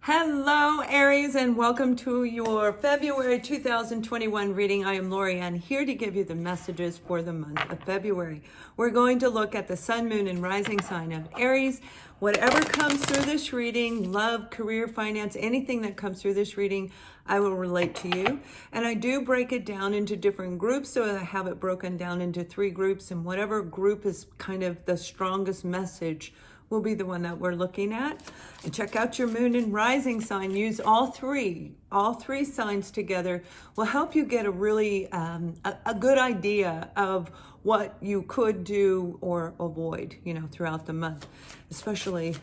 Hello, Aries, and welcome to your February 2021 reading. I am Lori, and here to give you the messages for the month of February. We're going to look at the sun, moon, and rising sign of Aries. Whatever comes through this reading, love, career, finance, anything that comes through this reading, I will relate to you. And I do break it down into different groups, so I have it broken down into 3 groups, and whatever group is kind of the strongest message will be the one that we're looking at. And check out your moon and rising sign. Use all three signs together will help you get a really a good idea of what you could do or avoid, throughout the month, especially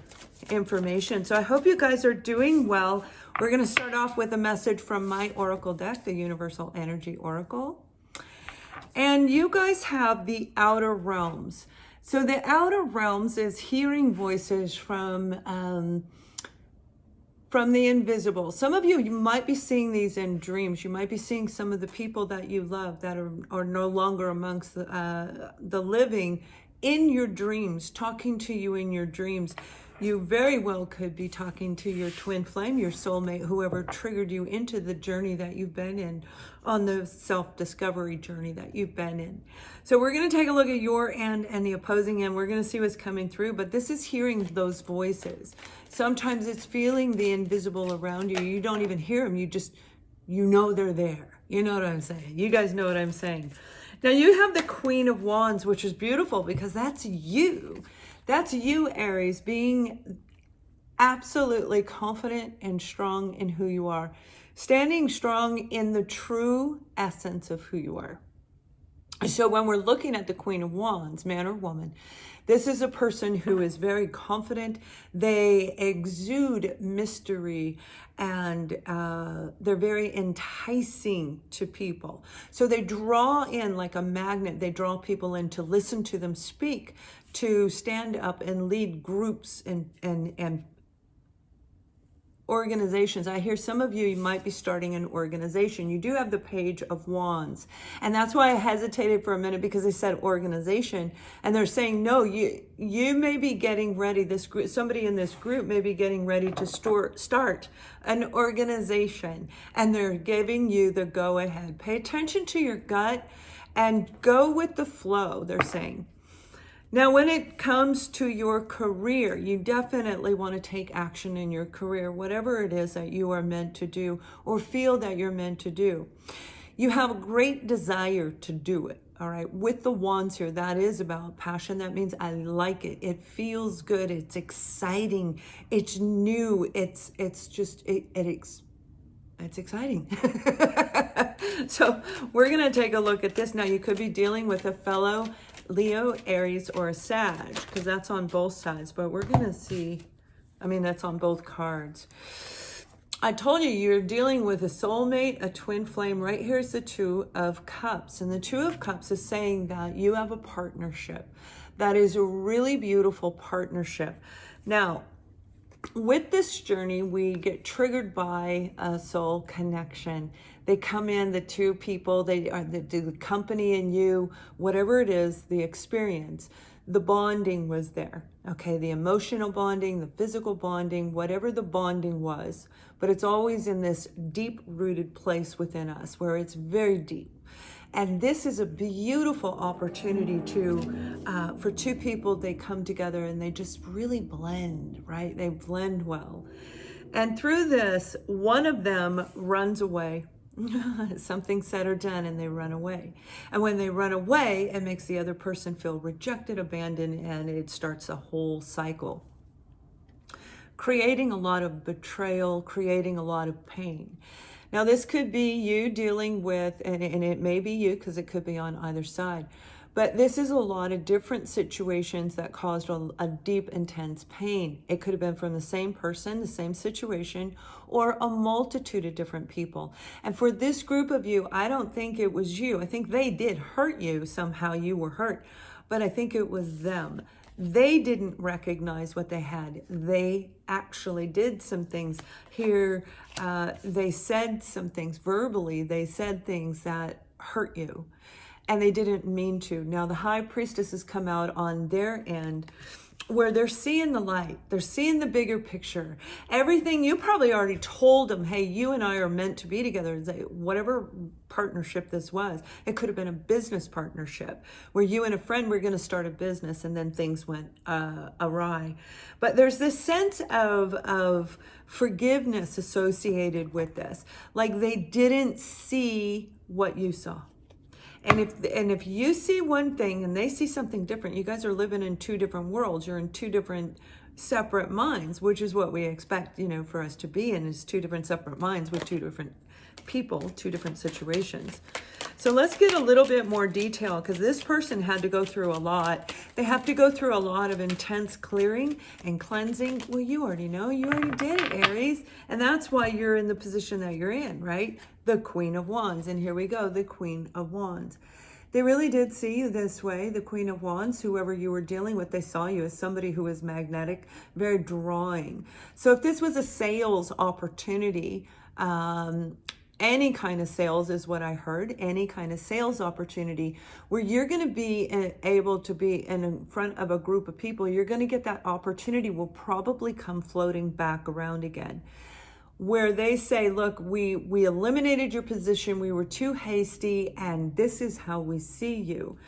information. So I hope you guys are doing well. We're going to start off with a message from my oracle deck, the Universal Energy Oracle. And you guys have the outer realms. So the outer realms is hearing voices from the invisible. Some of you might be seeing these in dreams. You might be seeing some of the people that you love that are no longer amongst the living in your dreams, talking to you in your dreams. You very well could be talking to your twin flame, your soulmate, whoever triggered you into the journey that you've been in, on the self-discovery journey that you've been in. So we're going to take a look at your end and the opposing end. We're going to see what's coming through, but this is hearing those voices. Sometimes it's feeling the invisible around you. You don't even hear them. You know they're there. You know what I'm saying? You guys know what I'm saying. Now you have the Queen of Wands, which is beautiful because that's you. That's you, Aries, being absolutely confident and strong in who you are. Standing strong in the true essence of who you are. So when we're looking at the Queen of Wands, man or woman, this is a person who is very confident. They exude mystery and they're very enticing to people. So they draw in like a magnet. They draw people in to listen to them speak, to stand up and lead groups and organizations. I hear some of you might be starting an organization. You do have the Page of Wands. And that's why I hesitated for a minute, because they said organization. And they're saying, no, you may be getting ready, this group, somebody in this group may be getting ready to start an organization. And they're giving you the go ahead. Pay attention to your gut and go with the flow, they're saying. Now, when it comes to your career, you definitely want to take action in your career, whatever it is that you are meant to do or feel that you're meant to do. You have a great desire to do it, all right? With the wands here, that is about passion. That means I like it. It feels good. It's exciting. It's new. It's exciting. So we're going to take a look at this. Now, you could be dealing with a fellow Leo, Aries, or a Sag, because that's on both sides. But we're going to see, that's on both cards. I told you, you're dealing with a soulmate, a twin flame. Right here's the Two of Cups. And the Two of Cups is saying that you have a partnership. That is a really beautiful partnership. Now, with this journey, we get triggered by a soul connection. They come in, the two people, they are the company and you, whatever it is, the experience, the bonding was there. Okay, the emotional bonding, the physical bonding, whatever the bonding was, but it's always in this deep-rooted place within us where it's very deep. And this is a beautiful opportunity for two people, they come together and they just really blend, right? They blend well. And through this, one of them runs away. Something said or done and they run away. And when they run away, it makes the other person feel rejected, abandoned, and it starts a whole cycle. Creating a lot of betrayal, creating a lot of pain. Now, this could be you dealing with, and it may be you because it could be on either side, but this is a lot of different situations that caused a deep, intense pain. It could have been from the same person, the same situation, or a multitude of different people. And for this group of you, I don't think it was you. I think they did hurt you. Somehow you were hurt, but I think it was them. They didn't recognize what they had. They actually did some things here. They said some things verbally. They said things that hurt you, and they didn't mean to. Now, the High Priestess has come out on their end, where they're seeing the light, they're seeing the bigger picture. Everything you probably already told them, hey, you and I are meant to be together. Whatever partnership this was, it could have been a business partnership where you and a friend were going to start a business and then things went awry. But there's this sense of forgiveness associated with this. Like they didn't see what you saw. And if you see one thing and they see something different, you guys are living in two different worlds. You're in two different separate minds, which is what we expect, for us to be in, is two different separate minds with two different people, two different situations. So let's get a little bit more detail, because this person had to go through a lot. They have to go through a lot of intense clearing and cleansing. Well, you already know. You already did it, Aries. And that's why you're in the position that you're in, right? The Queen of Wands. And here we go, the Queen of Wands. They really did see you this way, the Queen of Wands. Whoever you were dealing with, they saw you as somebody who was magnetic, very drawing. So if this was a sales opportunity, any kind of sales is what I heard, any kind of sales opportunity where you're going to be able to be in front of a group of people, you're going to get that opportunity will probably come floating back around again. Where they say, look, we eliminated your position, we were too hasty, and this is how we see you.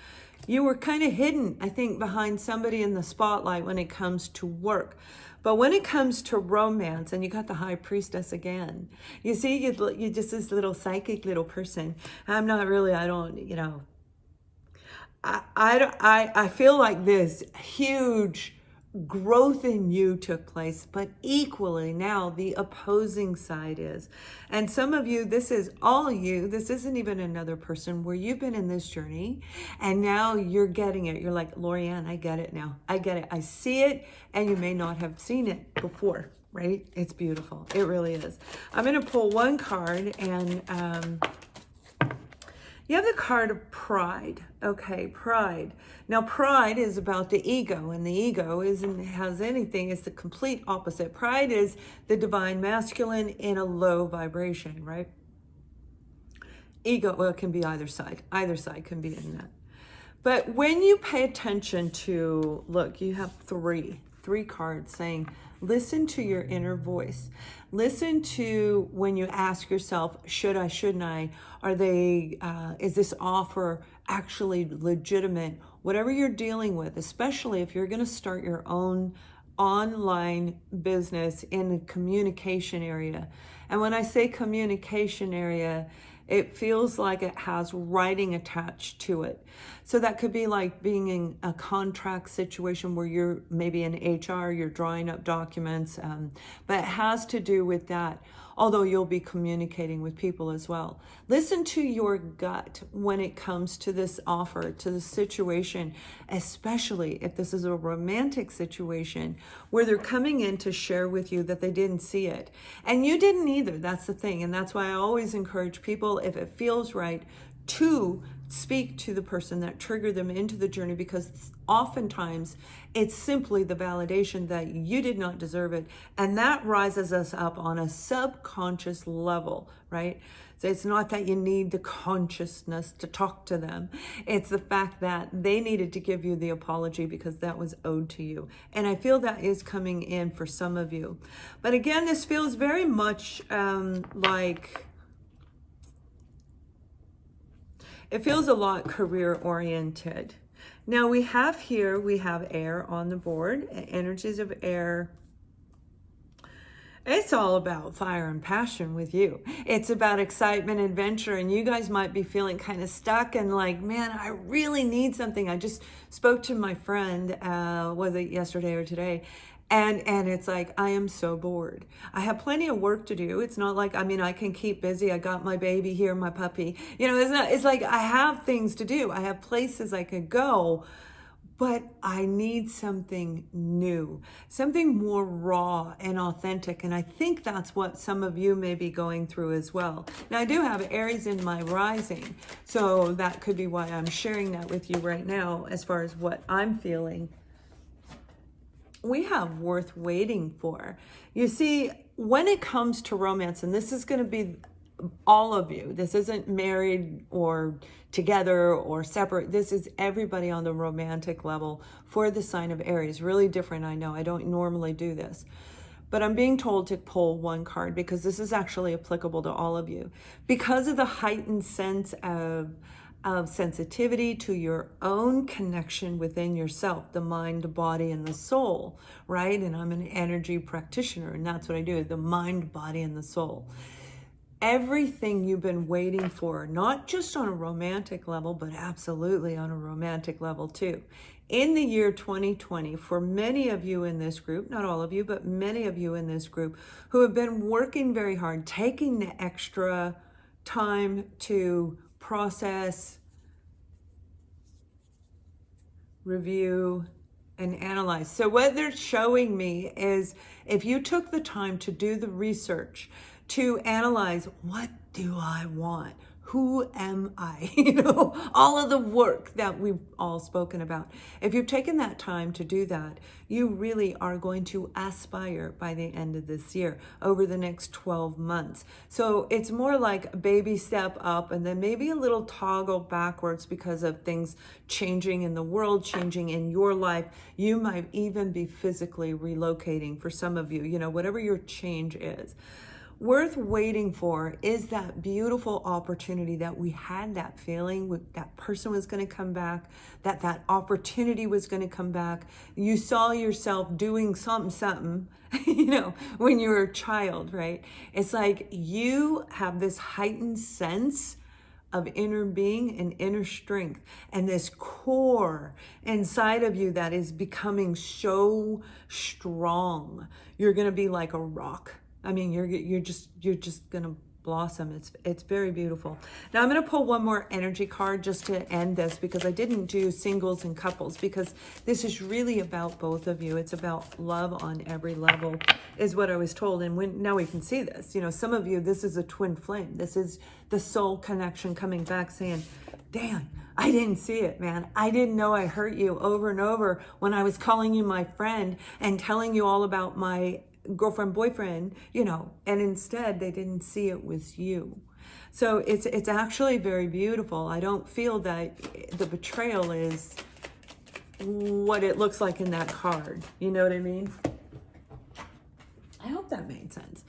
You were kind of hidden, I think, behind somebody in the spotlight when it comes to work. But when it comes to romance, and you got the High Priestess again, you see, you're just this little psychic little person. I'm not really, I don't, I feel like this huge growth in you took place, but equally now the opposing side is. And some of you, this is all you, this isn't even another person, where you've been in this journey and now you're getting it. You're like, Lorianne, I get it now. I get it. I see it, and you may not have seen it before, right? It's beautiful. It really is. I'm going to pull one card, and you have the card of pride. Okay, pride. Now, pride is about the ego, and the ego has anything. It's the complete opposite. Pride is the divine masculine in a low vibration, right? Ego, well, it can be either side. Either side can be in that. But when you pay attention to, look, you have three cards saying, listen to your inner voice. Listen to when you ask yourself, should I, shouldn't I? Is this offer actually legitimate? Whatever you're dealing with, especially if you're going to start your own online business in the communication area. And when I say communication area, it feels like it has writing attached to it. So that could be like being in a contract situation where you're maybe in HR, you're drawing up documents, but it has to do with that, although you'll be communicating with people as well. Listen to your gut when it comes to this offer, to the situation, especially if this is a romantic situation where they're coming in to share with you that they didn't see it. And you didn't either, that's the thing. And that's why I always encourage people, if it feels right, to speak to the person that triggered them into the journey, because oftentimes it's simply the validation that you did not deserve it, and that rises us up on a subconscious level, right? So it's not that you need the consciousness to talk to them. It's the fact that they needed to give you the apology because that was owed to you. And I feel that is coming in for some of you. But again, this feels very much like, it feels a lot career oriented. Now we have air on the board, energies of air. It's all about fire and passion with you. It's about excitement, adventure, and you guys might be feeling kind of stuck and like, man, I really need something. I just spoke to my friend, was it yesterday or today? And it's like, I am so bored. I have plenty of work to do. It's not like, I can keep busy. I got my baby here, my puppy. It's like I have things to do. I have places I could go, but I need something new, something more raw and authentic. And I think that's what some of you may be going through as well. Now, I do have Aries in my rising, so that could be why I'm sharing that with you right now as far as what I'm feeling. We have worth waiting for. You see, when it comes to romance, and this is going to be all of you. This isn't married or together or separate. This is everybody on the romantic level for the sign of Aries. Really different, I know. I don't normally do this. But I'm being told to pull one card because this is actually applicable to all of you. Because of the heightened sense of sensitivity to your own connection within yourself, the mind, the body, and the soul, right? And I'm an energy practitioner, and that's what I do, the mind, body, and the soul. Everything you've been waiting for, not just on a romantic level, but absolutely on a romantic level too. In the year 2020, for many of you in this group, not all of you, but many of you in this group who have been working very hard, taking the extra time to process, review, and analyze. So what they're showing me is if you took the time to do the research, to analyze, what do I want? Who am I? All of the work that we've all spoken about. If you've taken that time to do that, you really are going to aspire by the end of this year, over the next 12 months. So it's more like a baby step up and then maybe a little toggle backwards because of things changing in the world, changing in your life. You might even be physically relocating for some of you, whatever your change is. Worth waiting for is that beautiful opportunity that we had, that feeling that person was going to come back, that opportunity was going to come back. You saw yourself doing something, when you were a child, right? It's like you have this heightened sense of inner being and inner strength, and this core inside of you that is becoming so strong. You're going to be like a rock. I mean, you're just gonna blossom. It's very beautiful. Now I'm gonna pull one more energy card just to end this, because I didn't do singles and couples, because this is really about both of you. It's about love on every level, is what I was told. And now we can see this. Some of you, this is a twin flame. This is the soul connection coming back, saying, "Dan, I didn't see it, man. I didn't know I hurt you over and over when I was calling you my friend and telling you all about my girlfriend, boyfriend, and instead they didn't see it was you." So it's actually very beautiful. I don't feel that the betrayal is what it looks like in that card. You know what I mean? I hope that made sense.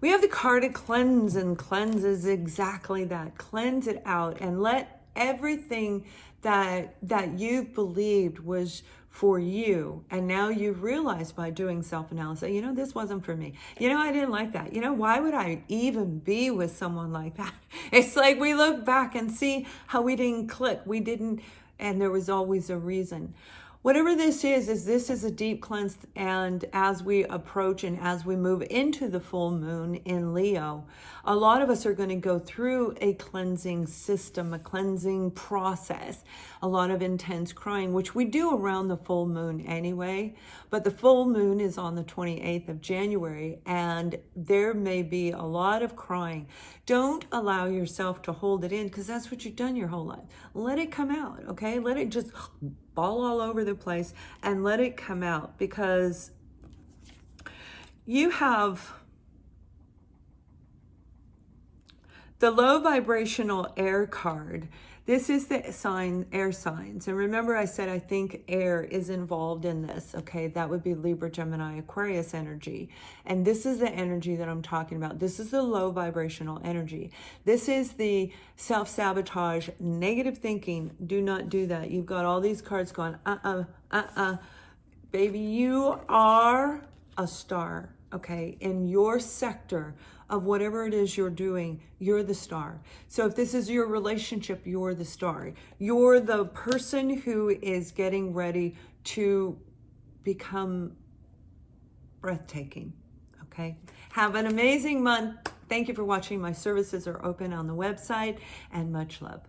We have the card of cleanse, and cleanse is exactly that. Cleanse it out and let everything that you've believed was for you, and now you've realized by doing self-analysis, this wasn't for me. I didn't like that. Why would I even be with someone like that? It's like we look back and see how we didn't click. We didn't, and there was always a reason. Whatever this is a deep cleanse, and as we approach and as we move into the full moon in Leo, a lot of us are going to go through a cleansing system, a cleansing process, a lot of intense crying, which we do around the full moon anyway, but the full moon is on the 28th of January, and there may be a lot of crying. Don't allow yourself to hold it in, because that's what you've done your whole life. Let it come out, okay? Let it just ball all over the place and let it come out, because you have the low vibrational air card. This is the sign, air signs. And remember I said I think air is involved in this, okay? That would be Libra, Gemini, Aquarius energy. And this is the energy that I'm talking about. This is the low vibrational energy. This is the self-sabotage, negative thinking. Do not do that. You've got all these cards going, baby, you are a star, okay? In your sector of whatever it is you're doing, you're the star. So if this is your relationship, you're the star. You're the person who is getting ready to become breathtaking, okay? Have an amazing month. Thank you for watching. My services are open on the website, and much love.